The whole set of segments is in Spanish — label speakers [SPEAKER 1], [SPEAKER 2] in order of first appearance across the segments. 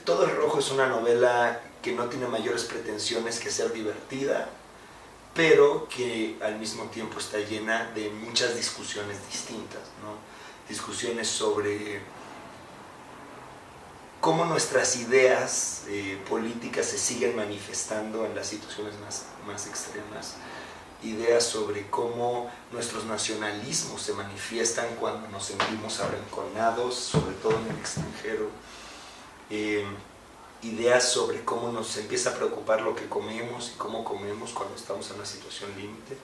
[SPEAKER 1] Todo el Rojo es una novela que no tiene mayores pretensiones que ser divertida, pero que al mismo tiempo está llena de muchas discusiones distintas, ¿no? Discusiones sobre cómo nuestras ideas políticas se siguen manifestando en las situaciones más extremas, ideas sobre cómo nuestros nacionalismos se manifiestan cuando nos sentimos arrinconados, sobre todo en el extranjero, ideas sobre cómo nos empieza a preocupar lo que comemos y cómo comemos cuando estamos en una situación límite.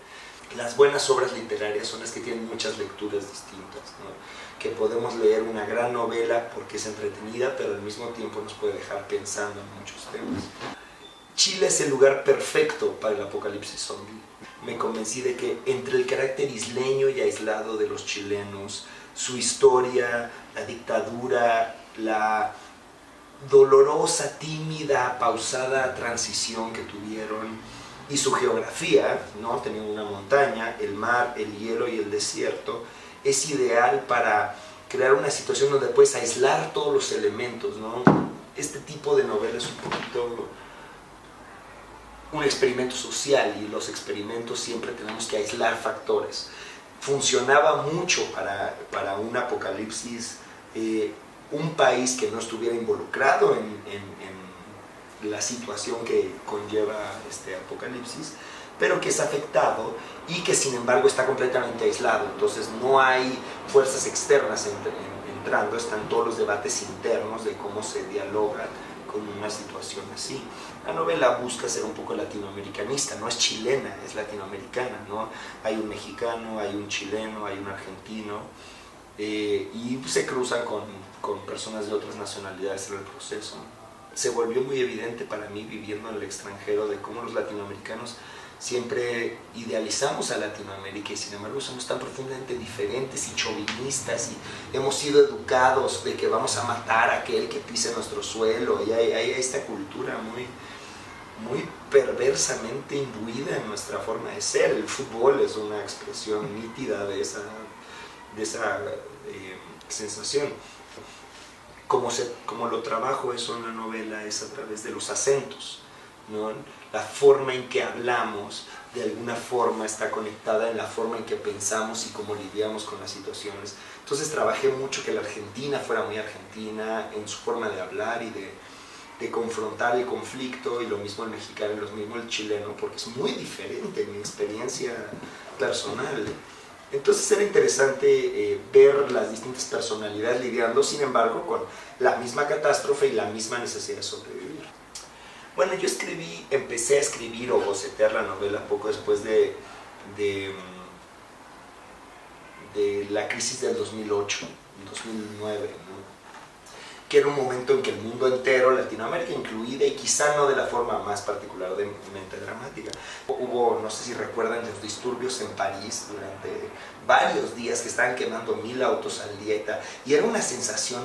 [SPEAKER 1] Las buenas obras literarias son las que tienen muchas lecturas distintas, ¿no? Que podemos leer una gran novela porque es entretenida, pero al mismo tiempo nos puede dejar pensando en muchos temas. Chile es el lugar perfecto para el apocalipsis zombie. Me convencí de que entre el carácter isleño y aislado de los chilenos, su historia, la dictadura, la dolorosa, tímida, pausada transición que tuvieron y su geografía, ¿no? Teniendo una montaña, el mar, el hielo y el desierto, es ideal para crear una situación donde puedes aislar todos los elementos, ¿no? Este tipo de novela es un poquito un experimento social y los experimentos siempre tenemos que aislar factores. Funcionaba mucho para un apocalipsis, un país que no estuviera involucrado en la situación que conlleva este apocalipsis, pero que es afectado y que sin embargo está completamente aislado. Entonces no hay fuerzas externas entrando, están todos los debates internos de cómo se dialoga con una situación así. La novela busca ser un poco latinoamericanista, no es chilena, es latinoamericana, ¿no? Hay un mexicano, hay un chileno, hay un argentino, y se cruzan con personas de otras nacionalidades en el proceso. Se volvió muy evidente para mí viviendo en el extranjero de cómo los latinoamericanos siempre idealizamos a Latinoamérica y sin embargo somos tan profundamente diferentes y chauvinistas y hemos sido educados de que vamos a matar a aquel que pise nuestro suelo y hay esta cultura muy perversamente imbuida en nuestra forma de ser. El fútbol es una expresión nítida de esa sensación. Como lo trabajo eso en la novela es a través de los acentos, ¿no? La forma en que hablamos de alguna forma está conectada en la forma en que pensamos y cómo lidiamos con las situaciones. Entonces trabajé mucho que la Argentina fuera muy argentina en su forma de hablar y de confrontar el conflicto, y lo mismo el mexicano y lo mismo el chileno, porque es muy diferente en mi experiencia personal. Entonces era interesante ver las distintas personalidades lidiando, sin embargo, con la misma catástrofe y la misma necesidad de sobrevivir. Bueno, yo empecé a escribir o bocetear la novela poco después de la crisis del 2008, 2009, ¿no? Que era un momento en que el mundo entero, Latinoamérica incluida, y quizá no de la forma más particularmente dramática. Hubo, no sé si recuerdan, los disturbios en París durante varios días que estaban quemando 1000 autos al día y era una sensación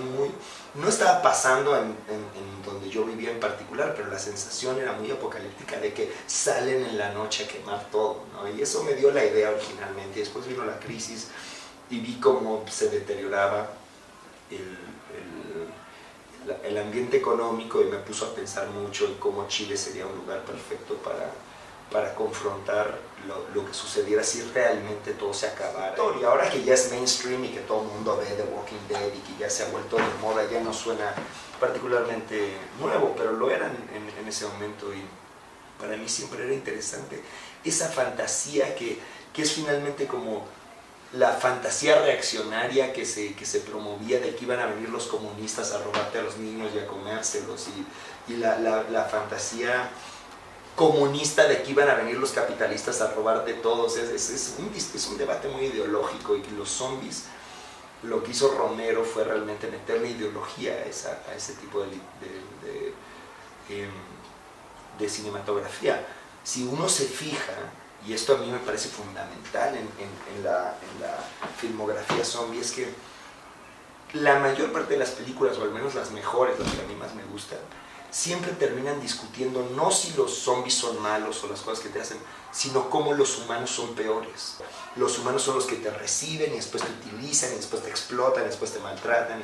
[SPEAKER 1] no estaba pasando en donde yo vivía en particular, pero la sensación era muy apocalíptica de que salen en la noche a quemar todo, ¿no? Y eso me dio la idea originalmente, y después vino la crisis y vi cómo se deterioraba el ambiente económico y me puso a pensar mucho en cómo Chile sería un lugar perfecto para confrontar lo que sucediera si realmente todo se acabara. Y ahora que ya es mainstream y que todo el mundo ve The Walking Dead y que ya se ha vuelto de moda, ya no suena particularmente nuevo, pero lo era en ese momento, y para mí siempre era interesante esa fantasía que es finalmente como la fantasía reaccionaria que se promovía de que iban a venir los comunistas a robarte a los niños y a comérselos, y la fantasía comunista de que iban a venir los capitalistas a robarte todos. Es un debate muy ideológico, y que los zombies, lo que hizo Romero fue realmente meterle ideología a ese tipo de cinematografía. Si uno se fija, y esto a mí me parece fundamental en la filmografía zombie, es que la mayor parte de las películas, o al menos las mejores, las que a mí más me gustan, siempre terminan discutiendo no si los zombies son malos o las cosas que te hacen, sino cómo los humanos son peores. Los humanos son los que te reciben y después te utilizan y después te explotan y después te maltratan,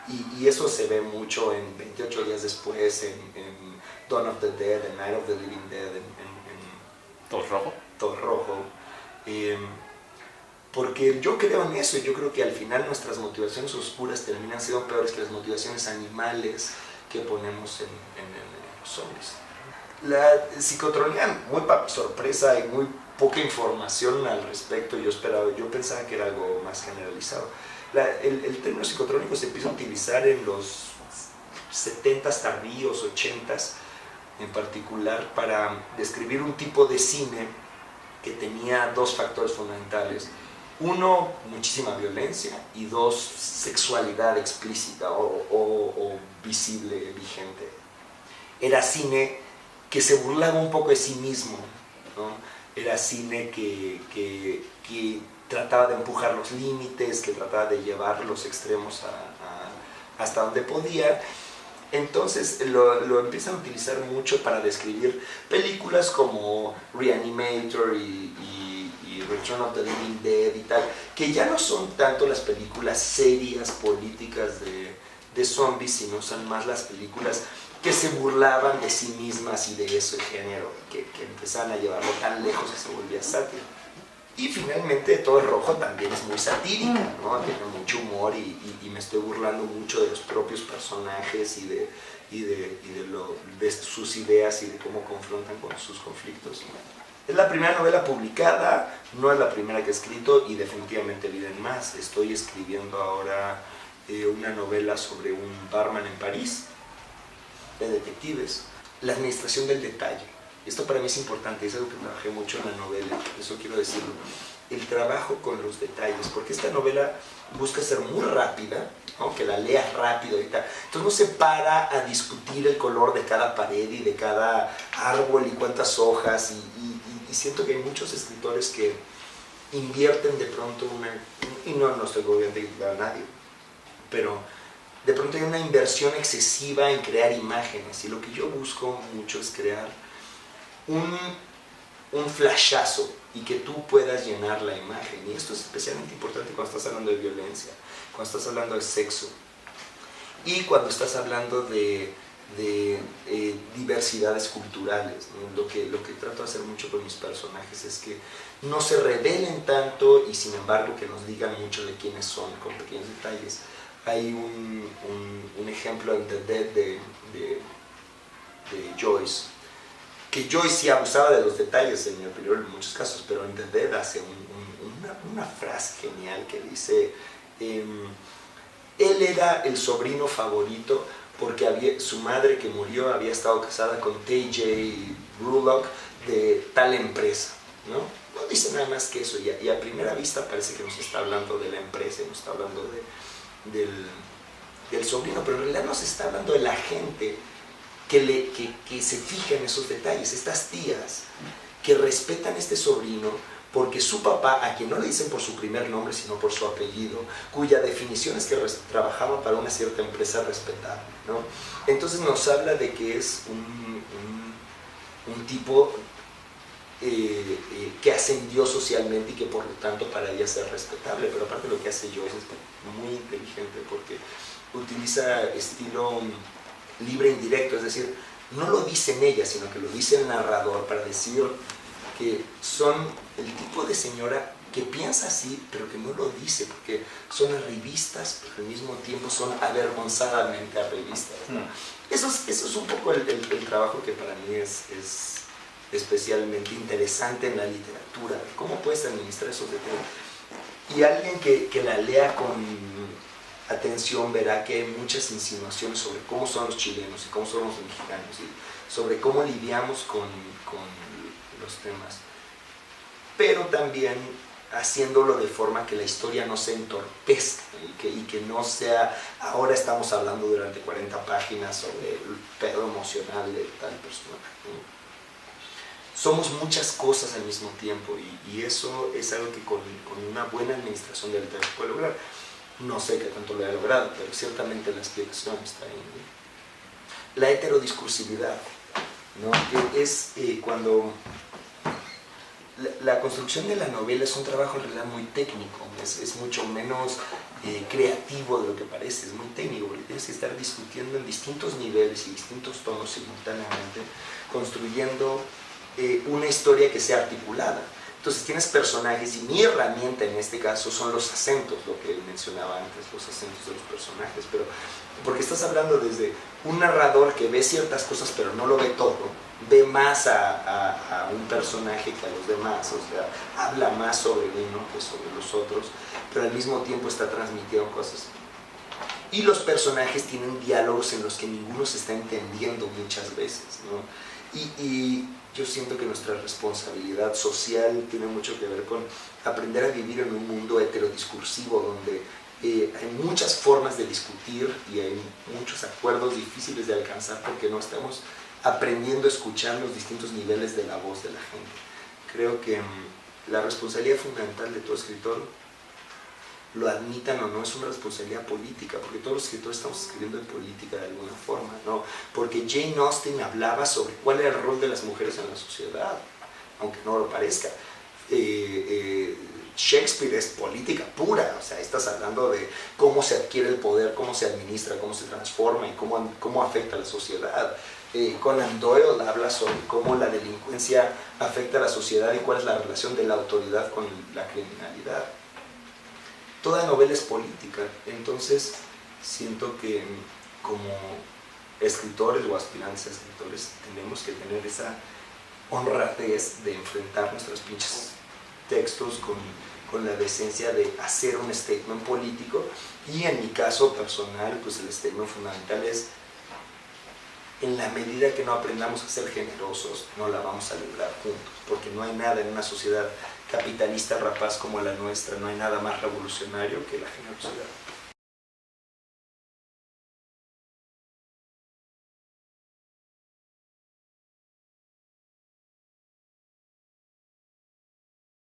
[SPEAKER 1] Y eso se ve mucho en 28 días después, en Dawn of the Dead, en Night of the Living Dead,
[SPEAKER 2] ¿Todo rojo?
[SPEAKER 1] Todo Rojo. Porque yo creo en eso, yo creo que al final nuestras motivaciones oscuras terminan siendo peores que las motivaciones animales que ponemos en los zombies. La psicotronía, muy para mi sorpresa, hay muy poca información al respecto. Yo pensaba que era algo más generalizado. El término psicotrónico se empieza a utilizar en los 70s tardíos, 80s en particular, para describir un tipo de cine que tenía dos factores fundamentales. Uno, muchísima violencia, y dos, sexualidad explícita o visible, vigente. Era cine que se burlaba un poco de sí mismo, ¿no? Era cine que trataba de empujar los límites, que trataba de llevar los extremos hasta donde podía. Entonces lo empiezan a utilizar mucho para describir películas como Reanimator y Return of the Living Dead y tal, que ya no son tanto las películas serias, políticas de zombies, sino son más las películas que se burlaban de sí mismas y de ese género, que empezaban a llevarlo tan lejos que se volvía sátira. Y finalmente Todo Rojo también es muy satírica, ¿no? Tiene mucho humor y me estoy burlando mucho de los propios personajes y de sus ideas y de cómo confrontan con sus conflictos. Es la primera novela publicada, no es la primera que he escrito y definitivamente vienen más. Estoy escribiendo ahora una novela sobre un barman en París, de detectives. La administración del detalle. Esto para mí es importante, es algo que trabajé mucho en la novela, eso quiero decirlo. El trabajo con los detalles, porque esta novela busca ser muy rápida, ¿no? Que la leas rápido y tal. Entonces no se para a discutir el color de cada pared y de cada árbol y cuántas hojas. Y siento que hay muchos escritores que invierten de pronto y no estoy gobernando a nadie, pero de pronto hay una inversión excesiva en crear imágenes. Y lo que yo busco mucho es crear un flashazo y que tú puedas llenar la imagen. Y esto es especialmente importante cuando estás hablando de violencia, cuando estás hablando de sexo y cuando estás hablando de diversidades culturales, ¿no? Lo que trato de hacer mucho con mis personajes es que no se revelen tanto y sin embargo que nos digan mucho de quiénes son con pequeños detalles. Hay un ejemplo en The Dead de Joyce, que Joyce sí abusaba de los detalles en mi opinión en muchos casos, pero en The Dead hace una frase genial que dice, él era el sobrino favorito porque su madre que murió había estado casada con T.J. Rulock de tal empresa, ¿no? No dice nada más que eso, y a primera vista parece que nos está hablando de la empresa, nos está hablando del sobrino, pero en realidad nos está hablando de la gente que se fija en esos detalles, estas tías que respetan a este sobrino porque su papá, a quien no le dicen por su primer nombre sino por su apellido, cuya definición es que trabajaba para una cierta empresa respetable, ¿no? Entonces nos habla de que es un tipo que ascendió socialmente y que por lo tanto para ella ser respetable, pero aparte lo que hace Joyce es muy inteligente porque utiliza estilo libre e indirecto, es decir, no lo dicen ellas, sino que lo dice el narrador para decir que son el tipo de señora que piensa así, pero que no lo dice, porque son arribistas, pero al mismo tiempo son avergonzadamente arribistas, ¿no? Eso es un poco el trabajo que para mí es especialmente interesante en la literatura, cómo puedes administrar esos detalles. Y alguien que la lea con atención verá que hay muchas insinuaciones sobre cómo son los chilenos y cómo son los mexicanos y sobre cómo lidiamos con los temas, pero también haciéndolo de forma que la historia no se entorpezca y que no sea, ahora estamos hablando durante 40 páginas sobre el pedo emocional de tal persona, ¿no? Somos muchas cosas al mismo tiempo y eso es algo que con una buena administración del texto puede lograr. No sé qué tanto lo he logrado, pero ciertamente la explicación está ahí, ¿no? La heterodiscursividad, ¿no? Que es cuando la construcción de la novela es un trabajo en realidad muy técnico, es mucho menos creativo de lo que parece, es muy técnico, porque tienes que estar discutiendo en distintos niveles y distintos tonos simultáneamente, construyendo una historia que sea articulada. Entonces tienes personajes y mi herramienta en este caso son los acentos, lo que mencionaba antes, los acentos de los personajes, pero porque estás hablando desde un narrador que ve ciertas cosas pero no lo ve todo, ve más a un personaje que a los demás, o sea, habla más sobre uno que sobre los otros, pero al mismo tiempo está transmitiendo cosas. Y los personajes tienen diálogos en los que ninguno se está entendiendo muchas veces, ¿no? Y yo siento que nuestra responsabilidad social tiene mucho que ver con aprender a vivir en un mundo heterodiscursivo donde hay muchas formas de discutir y hay muchos acuerdos difíciles de alcanzar porque no estamos aprendiendo a escuchar los distintos niveles de la voz de la gente. Creo que la responsabilidad fundamental de todo escritor, lo admitan o no, es una responsabilidad política, porque todos los escritores estamos escribiendo en política de alguna forma, ¿no? Porque Jane Austen hablaba sobre cuál era el rol de las mujeres en la sociedad, aunque no lo parezca. Shakespeare es política pura, o sea, estás hablando de cómo se adquiere el poder, cómo se administra, cómo se transforma y cómo afecta a la sociedad. Conan Doyle habla sobre cómo la delincuencia afecta a la sociedad y cuál es la relación de la autoridad con la criminalidad. Toda novela es política, entonces siento que como escritores o aspirantes a escritores tenemos que tener esa honradez de enfrentar nuestros pinches textos con la decencia de hacer un statement político, y en mi caso personal pues el statement fundamental es: en la medida que no aprendamos a ser generosos no la vamos a lograr juntos, porque no hay nada en una sociedad capitalista rapaz como la nuestra, no hay nada más revolucionario que la generosidad.